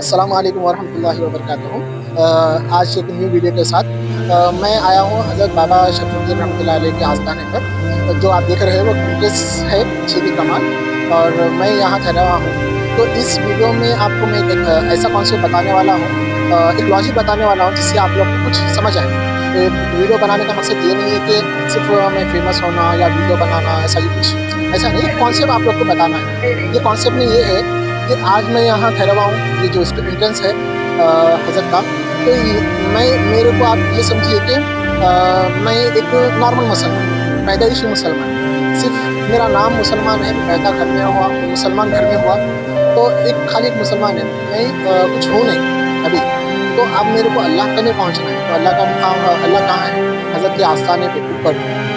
अस्सलाम वालेकुम वरहमतुल्लाहि वबरकातुहू। आज एक न्यू वीडियो के साथ मैं आया हूँ हज़रत बाबा शरफुद्दीन रहमतुल्लाह अलैह के आस्थाने पर। जो आप देख रहे हैं वो कॉम्प्लेक्स है पीछे की कमान, और मैं यहाँ ठहरा हुआ हूँ। तो इस वीडियो में आपको मैं एक ऐसा कॉन्सेप्ट बताने वाला हूँ, एक लॉजिक बताने वाला हूँ जिससे आप लोग को कुछ समझ आए। वीडियो बनाने का मकसद ये नहीं है कि सिर्फ मैं फेमस होना या वीडियो बनाना, ऐसा ही कुछ ऐसा नहीं। कॉन्सेप्ट आप लोग को बताना है। ये कॉन्सेप्ट में ये है कि आज मैं यहाँ ठहरा हुआ हूँ, ये जो एंट्रेंस है हज़रत का, तो मेरे को आप ये समझिए कि मैं एक नॉर्मल मुसलमान, पैदाइशी मुसलमान, सिर्फ मेरा नाम मुसलमान है, पैदा घर में हुआ, मुसलमान घर में हुआ, तो एक खाली एक मुसलमान है, मैं कुछ हूँ नहीं अभी। तो अब मेरे को अल्लाह तक पहुँचना है, तो अल्लाह का मुकाम, अल्लाह कहाँ है? हज़रत के आस्थाने पे ऊपर।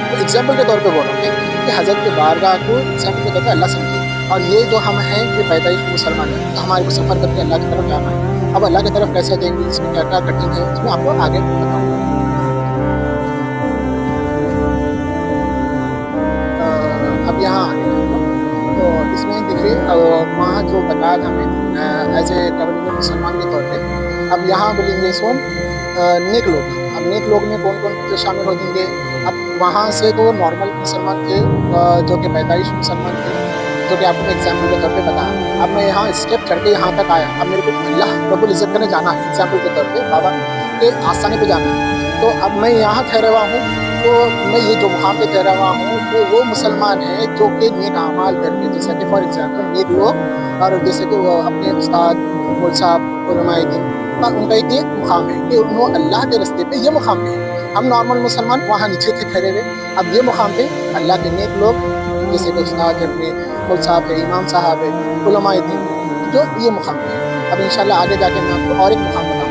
तो एग्जाम्पल के तौर पे बोल रहे हैं कि हज़रत के बारगाह को एग्जाम्पल के तौर पे अल्लाह समझिए, और ये जो हम हैं ये पैदाइशी मुसलमान हैं, तो हमारे को सफ़र करके अल्लाह की तरफ जाना है। अब अल्लाह की तरफ कैसे जाएंगे, इसमें क्या क्या कठिन है, इसमें आपको आगे बताऊँगा। अब यहाँ आते हैं तो इसमें देखिए, वहाँ जो बताया था हमें एज ए कम्युनिटी मुसलमान के तौर पे। अब यहाँ बोलेंगे सो नेक लोग। अब नेक लोग में कौन कौन जो शामिल हो जाएंगे? अब वहाँ से तो नॉर्मल मुसलमान थे, जो कि पैदाइश मुसलमान थे, जो कि आपको मैं एग्जाम्पल के तौर पे बताया। अब मैं यहाँ स्टेप चढ़ के यहाँ तक आया, अब मेरे को अल्लाह रब्बुल इज़्ज़त करने जाना है, एग्जाम्पल के तौर पे बाबा के आस्थाने पे जाना है। तो अब मैं यहाँ ठहरा हुआ हूँ, तो मैं ये जो मुकाम पे ठहरा हुआ हूँ वो मुसलमान है जो कि नेक अमाल करके, जैसे कि फॉर एग्जाम्पल नेक लोग, और जैसे कि वो अपने उस्ताद मौलवी साहब उलमाए दीन का उनका एक ये मुकाम है कि उन्होंने अल्लाह के रास्ते पे ये मुकाम पे है। हम नॉर्मल मुसलमान वहाँ नीचे थे ठहरे हुए, अब ये मुकाम पे अल्लाह के नेक लोग, जैसे कि उस्ताद है, अपने मौलवी साहब है, इमाम साहब है, उलमाए दीन, जो ये मुकाम पे है। अब इंशाल्लाह आगे जाके मैं आपको और एक मुकाम बताऊँगा।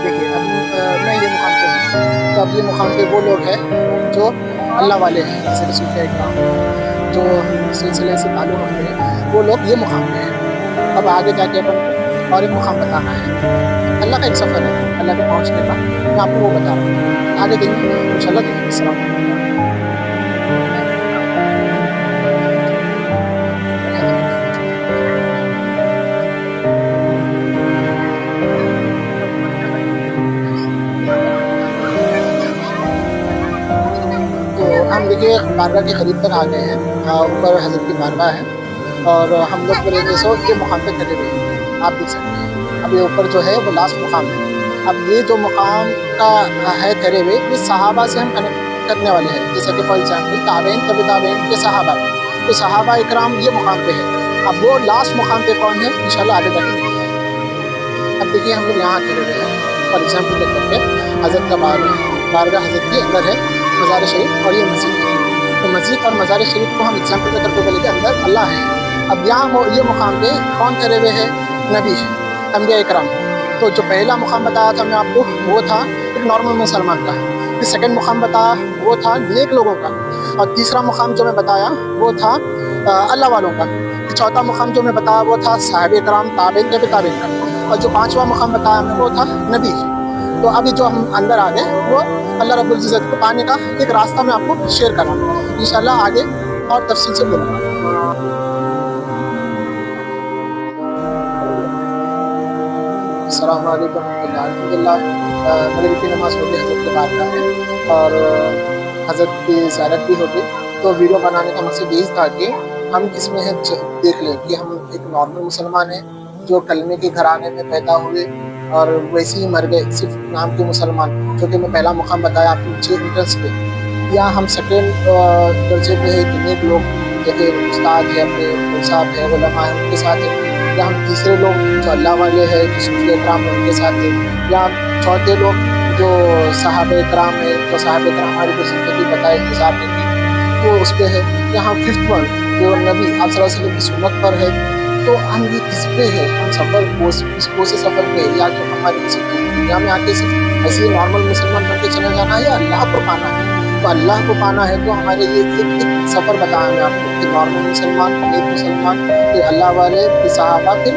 देखिए अब मैं ये मुकाम पे हूँ, तो अब ये मुकाम पे वो लोग हैं जो अल्लाह वाले हैं, जैसे कि सूफिया इकराम, जो सिलसिले से ताल्लुक़ रखते हैं, वो लोग ये मुकाम पे हैं। अब आगे जाके अपन और एक मुकाम बताना है। अल्लाह का एक सफ़र है, अल्लाह पे पहुँचने का, मैं आपको वो बता रहा हूँ। आगे देखेंगे इंशाल्लाह। देखेंगे। अस्सलाम वालेकुम। तो हम देखिए बारगाह के करीब तक आ गए हैं, ऊपर हज़रत की बारगाह है, और हम लोग बोलेंगे सो ये मुकाम पे खड़े हुए हैं, आप देख सकते हैं। अब ये ऊपर जो है वो लास्ट मुकाम है। अब ये जो मुकाम का है ठहरे हुए, ये सहाबा से हम कनेक्ट करने वाले हैं, जैसे कि फॉर एग्जाम्पल ताबेन, तबे ताबेन के सहाबा, तो सहाबा इकराम ये मुकाम पे है। अब वो लास्ट मुकाम पे कौन है, इंशाल्लाह आगे बढ़ेंगे। अब देखिए हम लोग यहाँ ठहरे हुए हैं, फॉर एग्जाम्पल के तौर पे हज़रत का बारगाह हज़रत के अंदर है मज़ार शरीफ, और ये मस्जिद है। तो मस्जिद और मज़ार शरीफ को हम एग्जाम्पल के तौर पे बोले कि अंदर अल्लाह है। अब यहाँ ये मुकाम पे कौन ठहरे हुए हैं? नबी है, अंबिया इकराम। तो जो पहला मुकाम बताया था मैं आपको, वो था एक नॉर्मल मुसलमान का। फिर सेकंड मुकाम बताया वो था नेक लोगों का, और तीसरा मुकाम जो मैं बताया वो था अल्लाह वालों का। चौथा मुकाम जो मैं बताया वो था साहबे इकराम, ताबेन, तबे ताबेन का, और जो पाँचवा मुकाम बताया मैं वो था नबी। तो अभी जो हम अंदर आ गए वो अल्लाह रब्बुल इज़्ज़त को पाने का एक रास्ता मैं आपको शेयर कर रहा हूँ, इंशाल्लाह आगे और तफसील से बोलूँगा। अस्सलाम वालेकुम अल्हम्दुलिल्लाह। मगरिब की नमाज़ हो गई हज़रत के बारगाह में, और हज़रत की ज़ियारत भी हो गई। तो वीडियो बनाने का मकसद यही था कि हम इसमें है देख लें कि हम एक नॉर्मल मुसलमान हैं जो कलमे के घराने में पैदा हुए और वैसे ही मर गए, सिर्फ नाम के मुसलमान, जो कि मैं पहला मुकाम बताया आपको नीचे एंट्रेंस पे। या हम सेकेंड दर्जे पे है कि नेक लोग, जैसे उस्ताद है, अपने मौलवी साहब है, उलमा है, उनके साथ है। या हम तीसरे लोग जो अल्लाह वाले हैं, जो सूफिया इकराम है, उनके साथ है। या चौथे लोग जो सहाबे इकराम है, जो सहाबे इकराम हमारी को ज़िंदगी बताए हिसाब में की, वो उस पर है। यहाँ फिफ्थ वन जो नबी आप सल्लल्लाहु अलैहि वसल्लम की सुन्नत पर है। तो हम ये किस पे है? हम सफ़र को से सफ़र पे है, या जो हमारी किसी दुनिया में आके सिर्फ ऐसे ही नॉर्मल मुसलमान बन के चले जाना है, या अल्लाह को पाना है? तो अल्लाह को पाना है तो हमारे ये एक सफ़र बताया मैं आपको कि नॉर्मल मुसलमान, नेक मुसलमान, फिर अल्लाह वाले, फिर सहाबा, फिर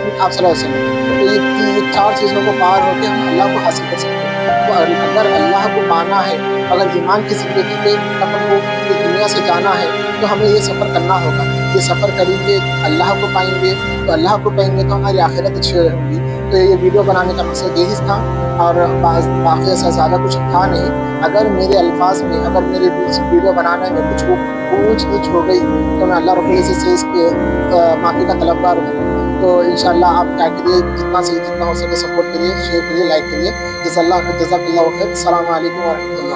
आप सल्लल्लाहु अलैहि वसल्लम। तो ये 4 चीज़ों को पार होके हम अल्लाह को हासिल कर सकते हैं। तो अगर अल्लाह को पाना है, अगर ईमान की ज़िंदगी पे अपन को इस दुनिया से जाना है, तो हमें ये सफ़र करना होगा। ये सफ़र करेंगे अल्लाह को पाएंगे, तो अल्लाह को पाएंगे तो हमारी आखिरत अच्छी होगी। तो ये वीडियो बनाने का मकसद यही था, और बाकी ऐसा ज़्यादा कुछ था नहीं। अगर मेरे अल्फाज में, अगर मेरे वीडियो बनाने में कुछ ऊँच नीच हो गई, तो मैं अल्लाह रब्बुल इज़्ज़त से इसके माफ़ी का तलबगार हूँ। तो इंशाअल्लाह आप क्या करिए, जितना से जितना हो सके सपोर्ट करिए, शेयर करिए, लाइक करिए। जज़ाकल्लाहु खैर। अस्सलामु अलैकुम व रहमतुल्लाह।